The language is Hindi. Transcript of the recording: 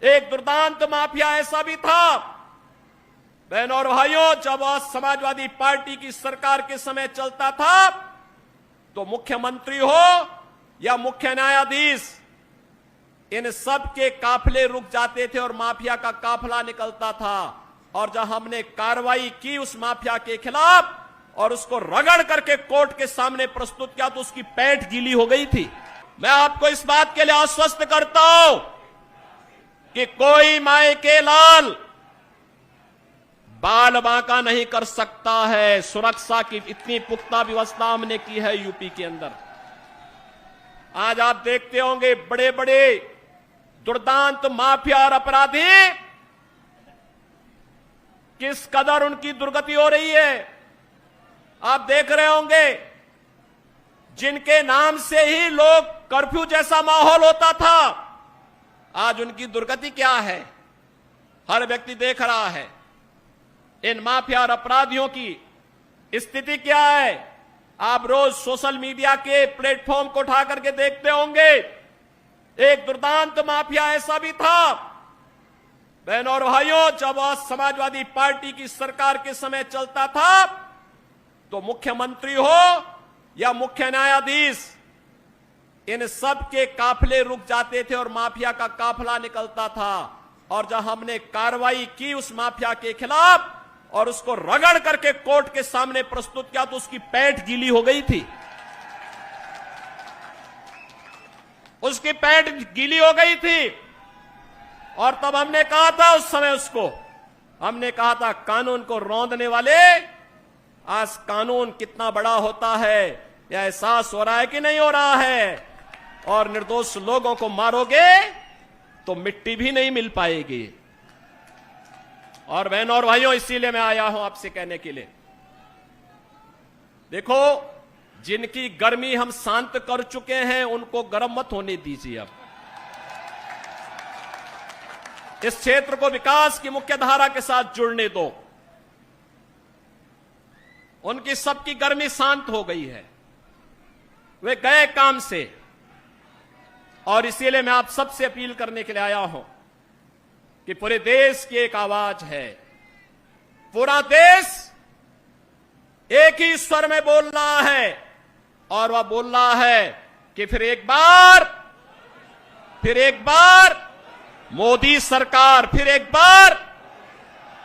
एक दुर्दांत माफिया ऐसा भी था, बहनों और भाइयों, जब वह समाजवादी पार्टी की सरकार के समय चलता था तो मुख्यमंत्री हो या मुख्य न्यायाधीश, इन सब के काफिले रुक जाते थे और माफिया का काफिला निकलता था। और जब हमने कार्रवाई की उस माफिया के खिलाफ और उसको रगड़ करके कोर्ट के सामने प्रस्तुत किया तो उसकी पैंट गीली हो गई थी। मैं आपको इस बात के लिए आश्वस्त करता हूं कि कोई माय के लाल बाल बांका नहीं कर सकता है। सुरक्षा की इतनी पुख्ता व्यवस्था हमने की है यूपी के अंदर। आज आप देखते होंगे बड़े बड़े दुर्दांत माफिया और अपराधी किस कदर उनकी दुर्गति हो रही है। आप देख रहे होंगे जिनके नाम से ही लोग कर्फ्यू जैसा माहौल होता था, आज उनकी दुर्गति क्या है हर व्यक्ति देख रहा है। इन माफिया और अपराधियों की स्थिति क्या है आप रोज सोशल मीडिया के प्लेटफॉर्म को उठा करके देखते होंगे। एक दुर्दांत माफिया ऐसा भी था, बहनों और भाइयों, जब वह समाजवादी पार्टी की सरकार के समय चलता था तो मुख्यमंत्री हो या मुख्य न्यायाधीश, इन सब के काफिले रुक जाते थे और माफिया का काफिला निकलता था। और जब हमने कार्रवाई की उस माफिया के खिलाफ और उसको रगड़ करके कोर्ट के सामने प्रस्तुत किया तो उसकी पैंट गीली हो गई थी। उसकी पैंट गीली हो गई थी। और तब हमने कहा था उस समय उसको, हमने कहा था कानून को रौंदने वाले, आज कानून कितना बड़ा होता है यह एहसास हो रहा है कि नहीं हो रहा है। और निर्दोष लोगों को मारोगे तो मिट्टी भी नहीं मिल पाएगी। और बहनों और भाइयों, इसीलिए मैं आया हूं आपसे कहने के लिए, देखो जिनकी गर्मी हम शांत कर चुके हैं उनको गर्म मत होने दीजिए। अब इस क्षेत्र को विकास की मुख्य धारा के साथ जुड़ने दो। उनकी सबकी गर्मी शांत हो गई है, वे गए काम से। और इसीलिए मैं आप सबसे अपील करने के लिए आया हूं कि पूरे देश की एक आवाज है, पूरा देश एक ही स्वर में बोल रहा है। और वह बोल रहा है कि फिर एक बार मोदी सरकार, फिर एक बार